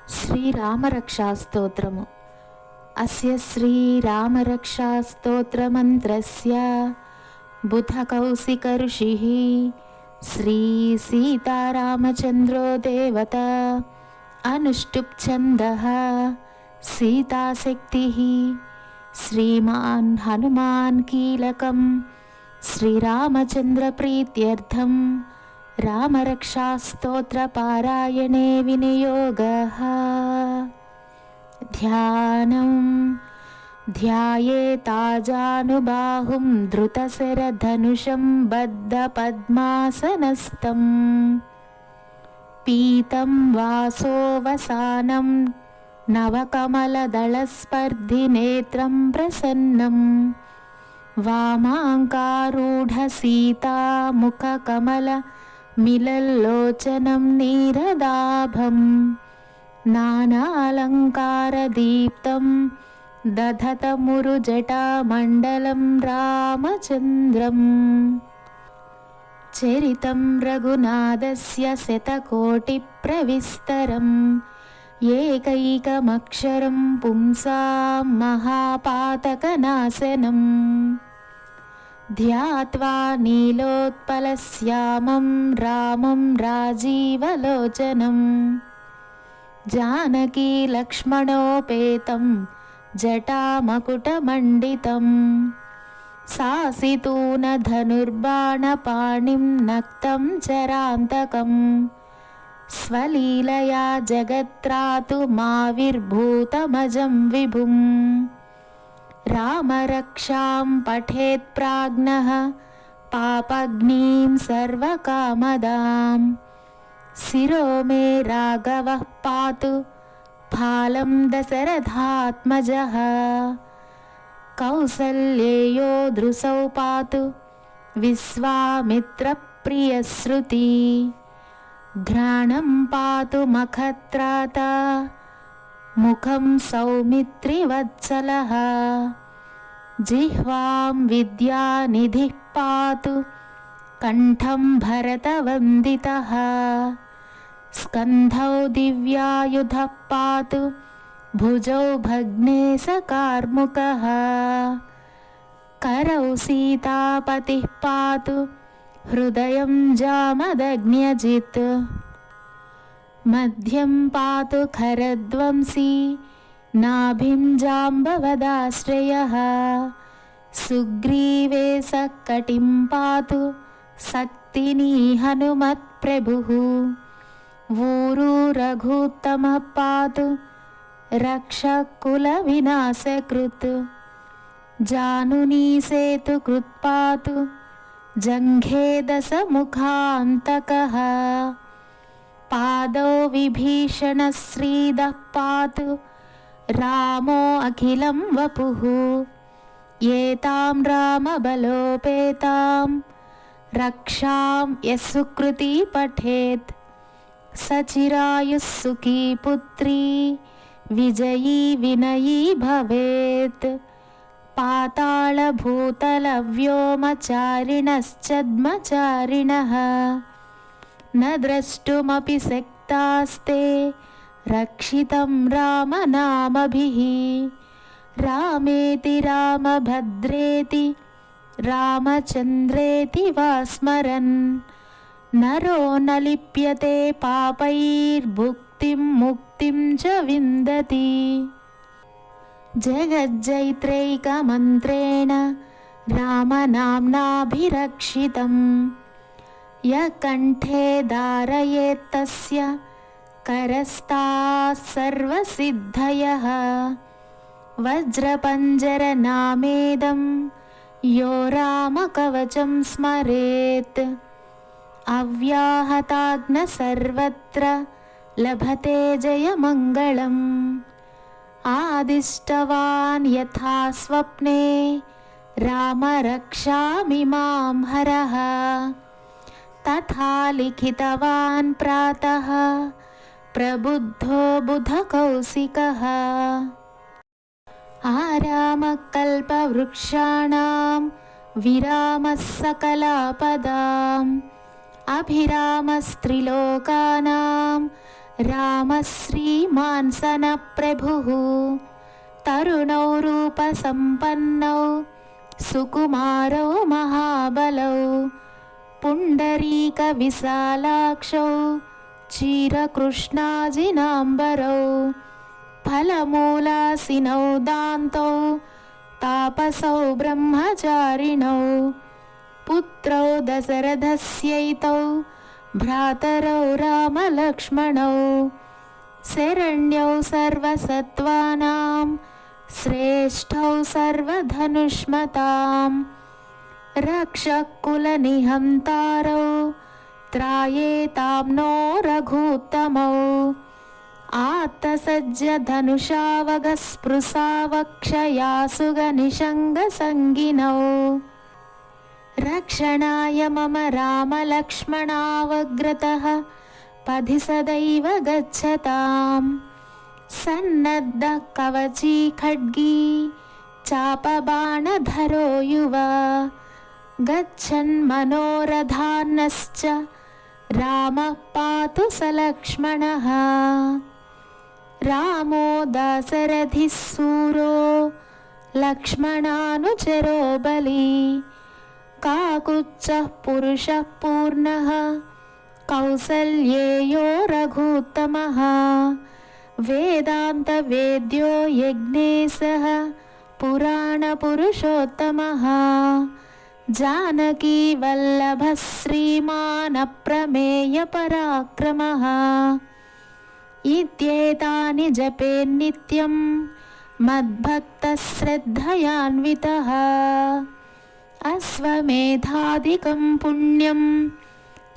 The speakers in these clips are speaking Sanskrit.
श्रीरामरक्षास्तोत्रम्। अस्य श्रीरामरक्षास्तोत्रमन्त्रस्य बुधकौशिकऋषिः श्रीसीतारामचन्द्रो देवता। अनुष्टुप्छन्दः सीताशक्तिः। श्रीमान् हनुमान् कीलकं श्रीरामचन्द्रप्रीत्यर्थं रामरक्षास्तोत्रपारायणे विनियोगः। ध्यानं ध्यायेताजानुबाहुं धृतशरधनुषं बद्धपद्मासनस्थं। पीतं वासोऽवसानं नवकमलदलस्पर्धिनेत्रं प्रसन्नं। वामाङ्कारूढसीतामुखकमलमिलल्लोचनं नीरदाभं। नानालङ्कारदीप्तं दधतमुरुजटामण्डलं रामचन्द्रम्। चरितं रघुनाथस्य शतकोटिप्रविस्तरम्। एकैकमक्षरं पुंसां महापातकनाशनम्। ध्यात्वा नीलोत्पलश्यामं रामं राजीवलोचनम्। जानकीलक्ष्मणोपेतं जटामकुटमण्डितं। सासितूनधनुर्बाणपाणिं नक्तं चरान्तकम्। स्वलीलया जगत्रातुमाविर्भूतमजं विभुम्। रामरक्षां पठेत्प्राज्ञः पापग्नीं सर्वकामदाम्। शिरो मे राघवः पातु फालं दशरथात्मजः। कौसल्येयो दृशौ पातु विश्वामित्रप्रियश्रुती। घ्राणं पातु मखत्राता मुखं सौमित्रिवत्सलः। जिह्वां विद्यानिधिः पातु कण्ठं भरतवन्दितः। स्कन्धौ दिव्यायुधः पातु भुजौ भग्नेशकार्मुकः। करौ सीतापतिः पातु हृदयं जामदग्न्यजित्। मध्यं पातु खरध्वंसी नाभिं जाम्बवदाश्रयः। सुग्रीवे सकटिं पातु शक्तिनी हनुमत्प्रभुः। ऊरू रघुत्तमः पातु रक्षकुलविनाशकृत्। जानुनी सेतुकृत् पातु जङ्घे दशमुखान्तकः। पादौ विभीषणश्रीदः पातु रामो अखिलं वपुः। एतां रामबलोपेतां रक्षां यः सुकृती पठेत्। सचिरायुः सुखी पुत्री विजयी विनयी भवेत्। पातालभूतलव्योमचारिणश्चद्मचारिणः न द्रष्टुमपि शक्तास्ते रक्षितं रामनामभिः। रामेति रामभद्रेति रामचन्द्रेति वा स्मरन् नरो न लिप्यते पापैर्भुक्तिं मुक्तिं च विन्दति। जगज्जैत्रैकमन्त्रेण रामनाम्नाभिरक्षितं। यः कण्ठे धारयेत्तस्य करस्ताः सर्वसिद्धयः। वज्रपञ्जरनामेदं यो रामकवचं स्मरेत्। अव्याहताग्न सर्वत्र लभते जयमङ्गलम्। आदिष्टवान् यथा स्वप्ने रामरक्षामिमां हरः। तथा लिखितवान् प्रातः प्रबुद्धो बुधकौशिकः। आरामः कल्पवृक्षाणां विरामः सकलापदाम्। अभिरामस्त्रिलोकानां रामश्रीमान् सनप्रभुः तरुणौ रूपसम्पन्नौ सुकुमारौ महाबलौ पुण्डरीकविशालाक्षौ क्षीरकृष्णाजिनाम्बरौ फलमूलासिनौ दान्तौ तापसौ ब्रह्मचारिणौ पुत्रौ दशरथस्यैतौ भ्रातरौ रामलक्ष्मणौ शरण्यौ सर्वसत्त्वानां श्रेष्ठौ सर्वधनुष्मतां रक्षकुलनिहन्तारौ त्रायेतां नो रघूत्तमौ आत्तसज्जधनुषावगस्पृशावक्षयासुगनिषङ्गसङ्गिनौ रक्षणाय मम रामलक्ष्मणावग्रतः पथि सदैव गच्छताम् सन्नद्धः कवची खड्गी चापबाणधरो युवा गच्छन्मनोरथान्नश्च रामः पातु स लक्ष्मणः रामो दाशरथिः सूरो लक्ष्मणानुचरो बली काकुत्स्थः पुरुषः पूर्णः कौसल्येयो रघूत्तमः वेदान्तवेद्यो यज्ञेशः पुराणपुरुषोत्तमः जानकीवल्लभः श्रीमान् अप्रमेयपराक्रमः इत्येतानि जपेन्नित्यं मद्भक्तः श्रद्धयान्वितः अश्वमेधादिकं पुण्यं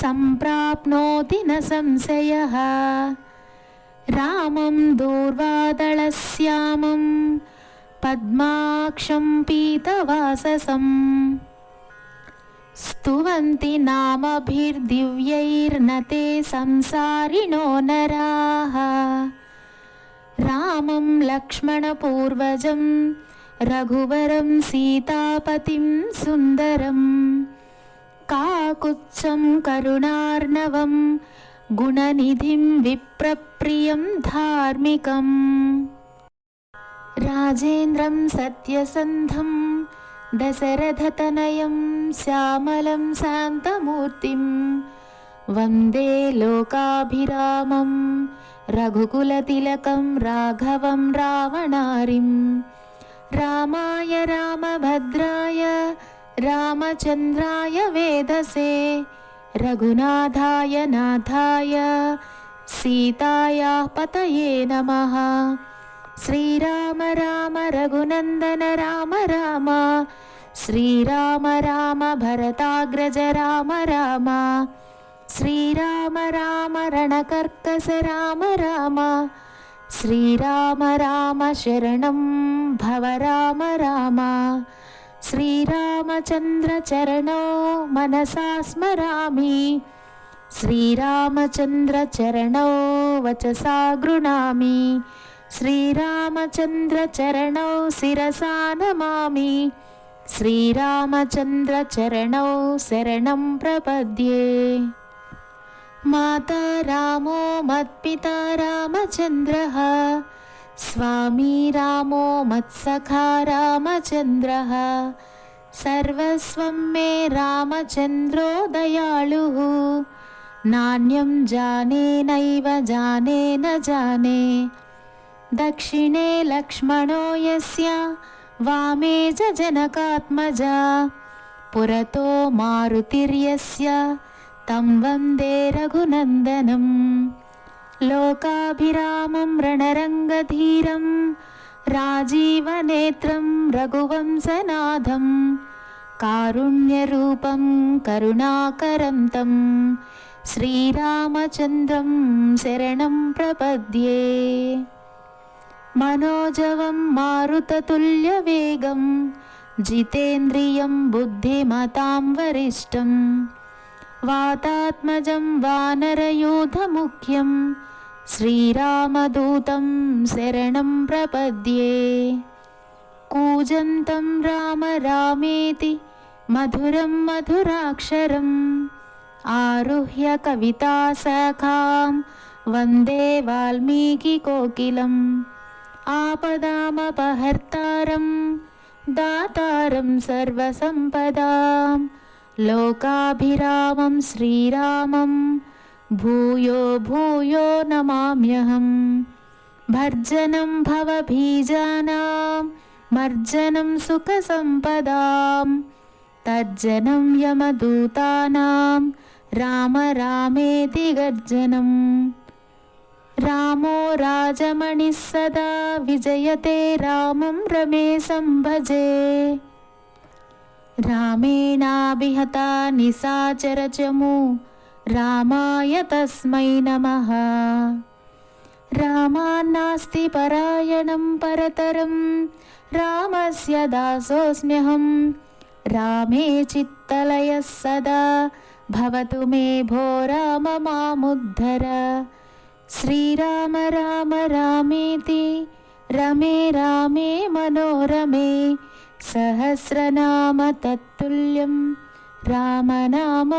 सम्प्राप्नोति न संशयः रामं दूर्वादलश्यामं पद्माक्षं पीतवाससं स्तुवन्ति नामभिर्दिव्यैर्न ते संसारिणो नराः रामं लक्ष्मणपूर्वजं रघुवरं सीतापतिं सुन्दरं काकुत्स्थं करुणार्णवं गुणनिधिं विप्रप्रियं धार्मिकम् राजेन्द्रं सत्यसन्धं दशरथतनयं श्यामलं शान्तमूर्तिं वन्दे लोकाभिरामं रघुकुलतिलकं राघवं रावणारिं रामाय रामभद्राय रामचन्द्राय वेधसे रघुनाथाय नाथाय सीतायाः पतये नमः श्रीराम राम रघुनन्दन राम राम श्रीराम राम भरताग्रज राम राम श्रीराम राम रणकर्कश राम राम श्रीराम राम शरणं भव राम राम श्रीरामचन्द्र चरणौ मनसा स्मरामि श्रीरामचन्द्र चरणौ वचसा गृह्णामि श्रीरामचन्द्र चरणौ शिरसा नमामि श्रीरामचन्द्र चरणौ शरणं प्रपद्ये माता रामो मत्पिता रामचन्द्रः स्वामी रामो मत्सखा रामचन्द्रः सर्वस्वं मे रामचन्द्रो दयालुः नान्यं जाने नैव जाने न जाने दक्षिणे लक्ष्मणो यस्य वामे च जनकात्मजा पुरतो मारुतिर्यस्य तं वन्दे रघुनन्दनं लोकाभिरामं रणरङ्गधीरं राजीवनेत्रं रघुवंशनाथं कारुण्यरूपं करुणाकरं तं श्रीरामचन्द्रं शरणं प्रपद्ये मनोजवं मारुततुल्यवेगं जितेन्द्रियं बुद्धिमतां वरिष्ठं वातात्मजं वानरयूथमुख्यं श्रीरामदूतं शरणं प्रपद्ये कूजन्तं राम रामेति मधुरं मधुराक्षरम् आरुह्य कविताशाखां వందే వాల్మీకికోకిలం ఆపదామపహర్తారం దాతారం సర్వసంపదాం లోకాభిరామం శ్రీరామం భూయో భూయో నమామ్యహం భర్జనం భవబీజానాం మర్జనం సుఖసంపదాం తర్జనం యమదూతానాం రామ రామేతి గర్జనం రామో రాజమణిః సదా విజయతే రామం రమేశం భజే రామేణాభిహతా నిశాచరచము రామాయ తస్మై నమః రామాన్నాస్తి పరాయణం పరతరం రామస్య దాసోస్మ్యహం రామే చిత్తలయః సదా భవతు మే భో రామ మాముద్ధర శ్రీరామ రామ రామేతి రమే రామే మనోరమే సహస్రనామ తత్తుల్యం రామనామవరాననే.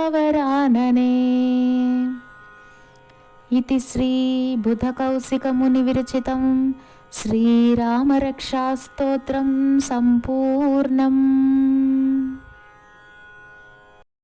ఇతి శ్రీ బుధకౌశికముని విరచితం శ్రీరామరక్షాస్తోత్రం సంపూర్ణం.